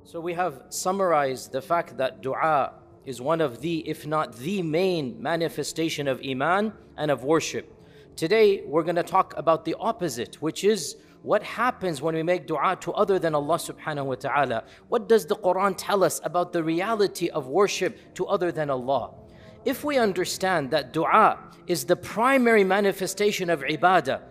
So we have summarized the fact that dua is one of the, if not the main manifestation of Iman and of worship. Today we're going to talk about the opposite, which is what happens when we make dua to other than Allah subhanahu wa ta'ala. What does the Quran tell us about the reality of worship to other than Allah? If we understand that dua is the primary manifestation of ibadah,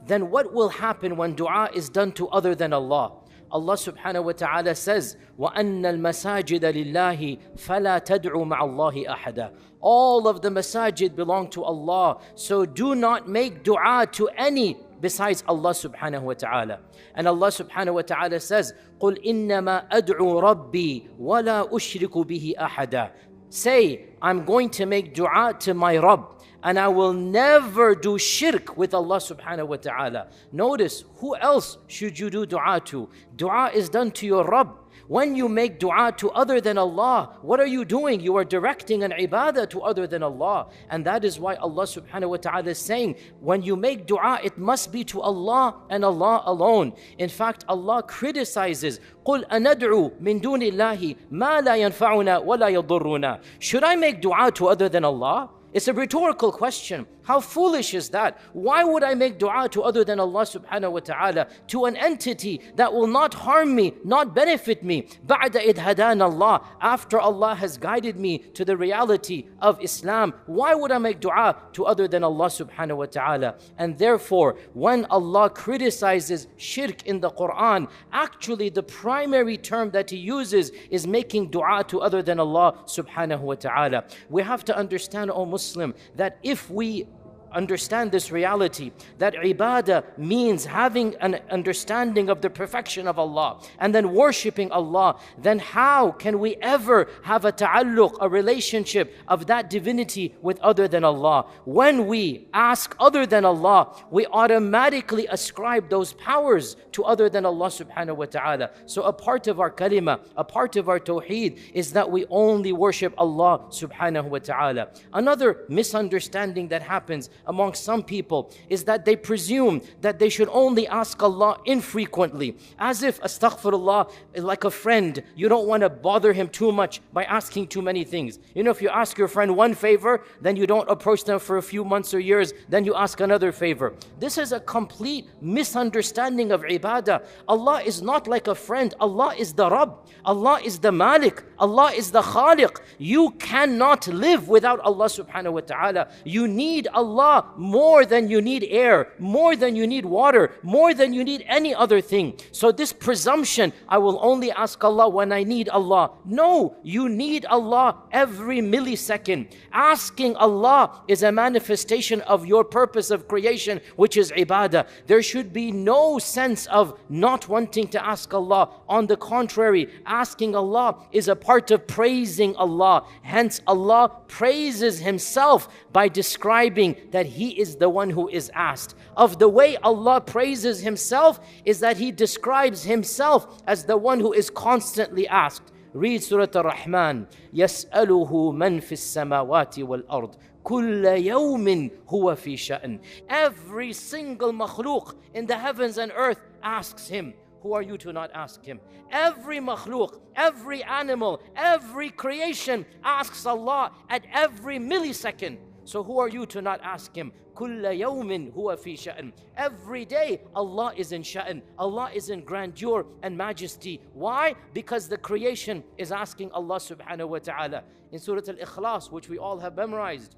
then what will happen when dua is done to other than Allah? Allah subhanahu wa ta'ala says, وَأَنَّ الْمَسَاجِدَ لِلَّهِ فَلَا تَدْعُوا مَعَ اللَّهِ أَحَدًا. All of the masajid belong to Allah, so do not make dua to any besides Allah subhanahu wa ta'ala. And Allah subhanahu wa ta'ala says, قُلْ إِنَّمَا أَدْعُوا رَبِّي وَلَا أُشْرِكُ بِهِ أَحَدًا. Say, I'm going to make dua to my Rabb, and I will never do shirk with Allah subhanahu wa ta'ala. Notice, who else should you do dua to? Dua is done to your Rabb. When you make dua to other than Allah, what are you doing? You are directing an ibadah to other than Allah. And that is why Allah subhanahu wa ta'ala is saying, when you make dua, it must be to Allah and Allah alone. In fact, Allah criticizes, قُلْ أَنَدْعُوا مِن دُونِ اللَّهِ مَا لَا يَنْفَعُنَا وَلَا يَضُرُّنَا. Should I make dua to other than Allah? It's a rhetorical question. How foolish is that? Why would I make dua to other than Allah subhanahu wa ta'ala, to an entity that will not harm me, not benefit me? بَعْدَ إِذْ هَدَانَ اللَّهِ. After Allah has guided me to the reality of Islam, why would I make dua to other than Allah subhanahu wa ta'ala? And therefore, when Allah criticizes shirk in the Quran, actually the primary term that He uses is making dua to other than Allah subhanahu wa ta'ala. We have to understand, O Muslim, that if we understand this reality, that ibadah means having an understanding of the perfection of Allah and then worshipping Allah, then how can we ever have a ta'alluq, a relationship of that divinity with other than Allah? When we ask other than Allah, we automatically ascribe those powers to other than Allah subhanahu wa ta'ala. So a part of our kalima, a part of our tawheed is that we only worship Allah subhanahu wa ta'ala. Another misunderstanding that happens among some people is that they presume that they should only ask Allah infrequently, as if astaghfirullah is like a friend. You don't want to bother him too much by asking too many things. You know, if you ask your friend one favor, then you don't approach them for a few months or years, then you ask another favor. This is a complete misunderstanding of ibadah. Allah is not like a friend. Allah is the Rabb. Allah is the Malik. Allah is the Khaliq. You cannot live without Allah subhanahu wa ta'ala. You need Allah more than you need air, more than you need water, more than you need any other thing. So this presumption, I will only ask Allah when I need Allah. No, you need Allah every millisecond. Asking Allah is a manifestation of your purpose of creation, which is ibadah. There should be no sense of not wanting to ask Allah. On the contrary, asking Allah is a part of praising Allah. Hence, Allah praises Himself by describing that He is the one who is asked. Of the way Allah praises Himself is that He describes Himself as the one who is constantly asked. Read Surah Ar-Rahman. يَسْأَلُهُ مَنْ فِي السَّمَاوَاتِ وَالْأَرْضِ كُلَّ يَوْمٍ هُوَ فِي شَأْنٍ. Every single makhluk in the heavens and earth asks Him. Who are you to not ask Him? Every makhluk, every animal, every creation asks Allah at every millisecond. So who are you to not ask Him? كُلَّ يَوْمٍ هُوَ فِي شَأْنٍ. Every day Allah is in sha'an. Allah is in grandeur and majesty. Why? Because the creation is asking Allah subhanahu wa ta'ala. In Surah Al-Ikhlas, which we all have memorized,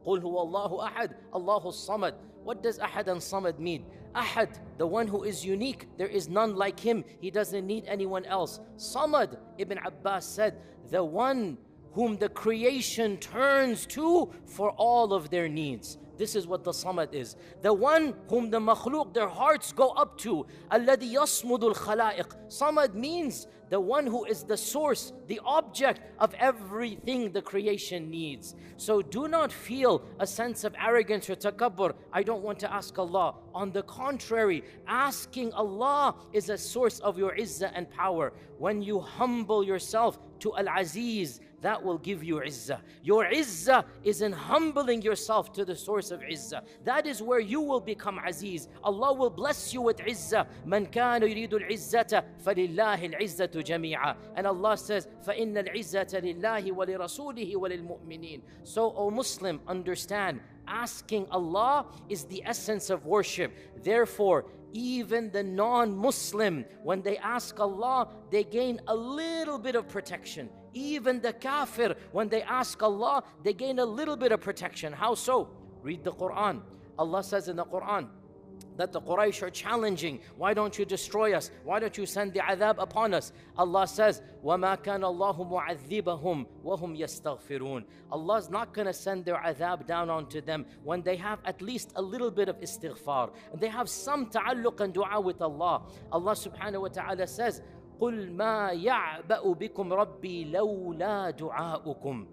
قُلْ هُوَ اللَّهُ أَحَدٌ اللَّهُ الصَّمَدُ. What does Ahad and Samad mean? Ahad, the one who is unique. There is none like Him. He doesn't need anyone else. Samad, Ibn Abbas said, the one whom the creation turns to for all of their needs. This is what the Samad is. The one whom the makhluk, their hearts go up to. الَّذِي يَصْمُدُ الْخَلَائِقِ. Samad means the one who is the source, the object of everything the creation needs. So do not feel a sense of arrogance or takabbur. I don't want to ask Allah. On the contrary, asking Allah is a source of your izzah and power. When you humble yourself to Al-Aziz, that will give you izzah. Your izzah is in humbling yourself to the source of izzah. That is where you will become aziz. Allah will bless you with izzah. Man kana yuridu al-izzata falillahi al-izzatu jami'a. And Allah says, فَإِنَّ الْعِزَّةَ لِلَّهِ وَلِرَسُولِهِ وَلِلْمُؤْمِنِينَ. So, O Muslim, understand, asking Allah is the essence of worship. Therefore, even the non-Muslim, when they ask Allah, they gain a little bit of protection. Even the kafir, when they ask Allah, they gain a little bit of protection. How so? Read the Quran. Allah says in the Quran that the Quraysh are challenging, why don't you destroy us? Why don't you send the adhab upon us? Allah says, وَمَا كَانَ اللَّهُ مُعَذِّبَهُمْ وَهُمْ يَسْتَغْفِرُونَ. Allah is not going to send their adhab down onto them when they have at least a little bit of istighfar. And they have some ta'alluq and dua with Allah. Allah subhanahu wa ta'ala says, قُلْ مَا يَعْبَأُ بِكُمْ رَبِّي لَوْلَا دُعَاؤُكُمْ.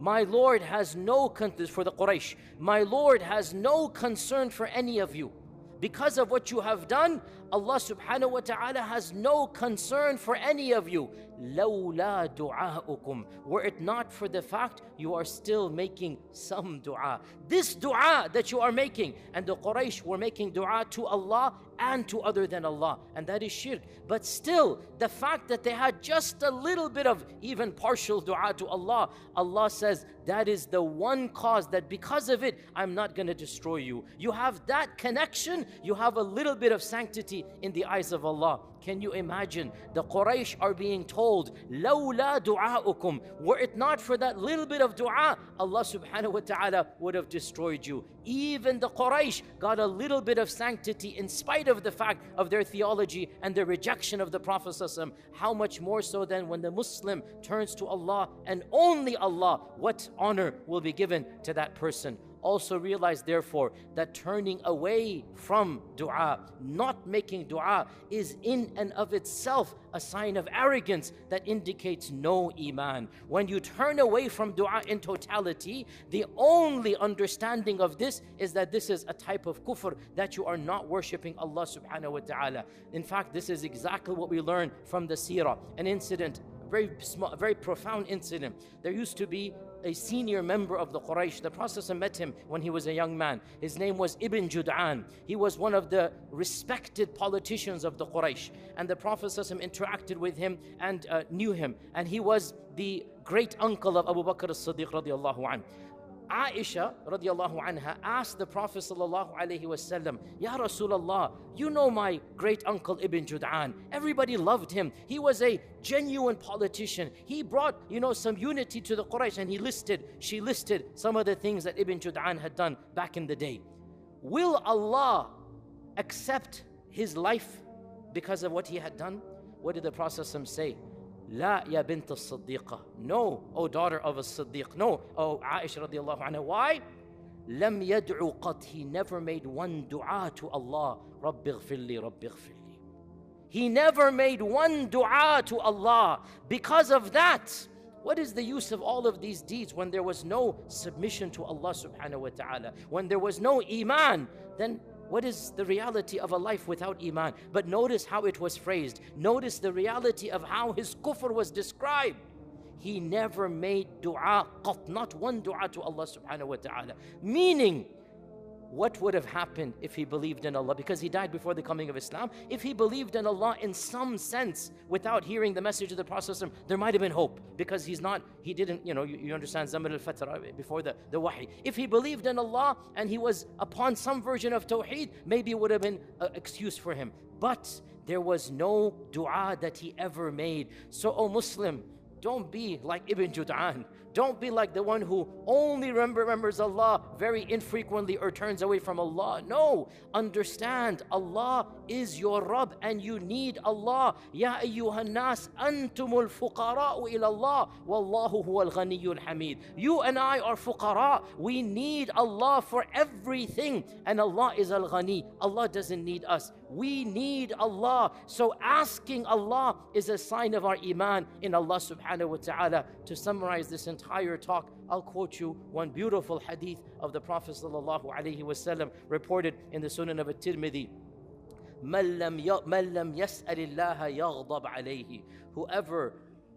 My Lord has no concern for the Quraysh. My Lord has no concern for any of you. Because of what you have done, Allah subhanahu wa ta'ala has no concern for any of you. لَوْلَا دُعَاؤُكُمْ. Were it not for the fact you are still making some dua. This dua that you are making, and the Quraysh were making dua to Allah and to other than Allah, and that is shirk. But still, the fact that they had just a little bit of even partial dua to Allah, Allah says, that is the one cause that because of it, I'm not going to destroy you. You have that connection, you have a little bit of sanctity in the eyes of Allah. Can you imagine? The Quraysh are being told, لَوْلَا دُعَاؤُكُمْ. Were it not for that little bit of dua, Allah subhanahu wa ta'ala would have destroyed you. Even the Quraysh got a little bit of sanctity in spite of the fact of their theology and their rejection of the Prophet ﷺ. How much more so than when the Muslim turns to Allah and only Allah, what honor will be given to that person? Also realize therefore that turning away from dua, not making dua, is in and of itself a sign of arrogance that indicates no iman. When you turn away from dua in totality, the only understanding of this is that this is a type of kufr, that you are not worshipping Allah subhanahu wa ta'ala. In fact, this is exactly what we learn from the seerah. An incident, a very profound incident. There used to be a senior member of the Quraysh. The Prophet met him when he was a young man. His name was Ibn Jud'an. He was one of the respected politicians of the Quraysh. And the Prophet interacted with him and knew him. And he was the great uncle of Abu Bakr as-Siddiq radiallahu anhu. Aisha radiallahu anha asked the Prophet sallallahu alaihi wasallam, Ya Rasulullah, you know my great uncle Ibn Jud'an. Everybody loved him. He was a genuine politician. He brought, some unity to the Quraysh, and she listed some of the things that Ibn Jud'an had done back in the day. Will Allah accept his life because of what he had done? What did the Prophet say? La ya bint as-siddiqa. No, O daughter of a Siddiq. No, O Aisha radiallahu anha. Why? Lam yad'u qat. He never made one dua to Allah. Rabbi ghfirli, Rabbi ghfirli. He never made one dua to Allah. Because of that, what is the use of all of these deeds when there was no submission to Allah subhanahu wa ta'ala? When there was no iman, then what is the reality of a life without iman? But notice how it was phrased. Notice the reality of how his kufr was described. He never made dua, qat, not one dua to Allah subhanahu wa ta'ala. Meaning, what would have happened if he believed in Allah? Because he died before the coming of Islam. If he believed in Allah in some sense, without hearing the message of the Prophet, there might have been hope. Because he didn't, you understand, Zaman al-Fatra, before the wahi. If he believed in Allah and he was upon some version of Tawheed, maybe it would have been an excuse for him. But there was no dua that he ever made. So, O Muslim, don't be like Ibn Jud'an. Don't be like the one who only remembers Allah very infrequently or turns away from Allah. No, understand, Allah is your Rabb and you need Allah. Ya ayyuhan nas, antumul fuqara'u ila Allah, wallahu huwal ghaniyyul hamid. You and I are fuqara. We need Allah for everything, and Allah is al-ghani. Allah doesn't need us. We need Allah. So asking Allah is a sign of our iman in Allah subhanahu wa ta'ala. To summarize this entire talk, I'll quote you one beautiful hadith of the Prophet sallallahu alaihi wasallam reported in the Sunan of At-Tirmidhi. مَنْ لَمْ يَسْأَلِ اللَّهَ يَغْضَبْ عَلَيْهِ. Whoever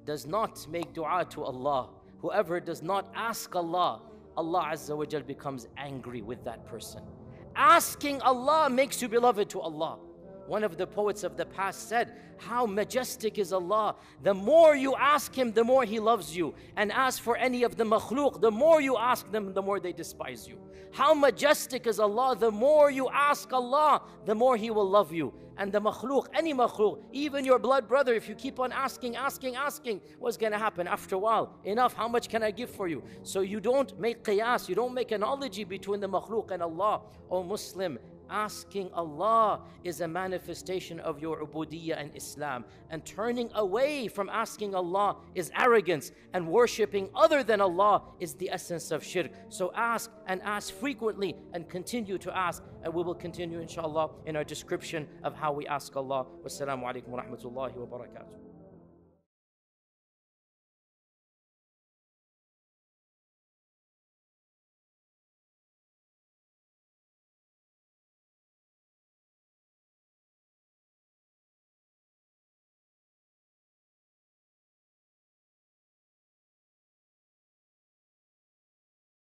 does not make dua to Allah, whoever does not ask Allah, Allah Azza wa Jal becomes angry with that person. Asking Allah makes you beloved to Allah. One of the poets of the past said, how majestic is Allah. The more you ask Him, the more He loves you. And as for any of the makhluk, the more you ask them, the more they despise you. How majestic is Allah. The more you ask Allah, the more He will love you. And the makhluk, any makhluk, even your blood brother, if you keep on asking, what's going to happen after a while? Enough, how much can I give for you? So you don't make qiyas, you don't make analogy between the makhluk and Allah. O Muslim, asking Allah is a manifestation of your ubudiyyah and Islam. And turning away from asking Allah is arrogance. And worshipping other than Allah is the essence of shirk. So ask, and ask frequently, and continue to ask. And we will continue inshallah in our description of how we ask Allah. Wassalamu alaikum wa rahmatullahi wa barakatuh.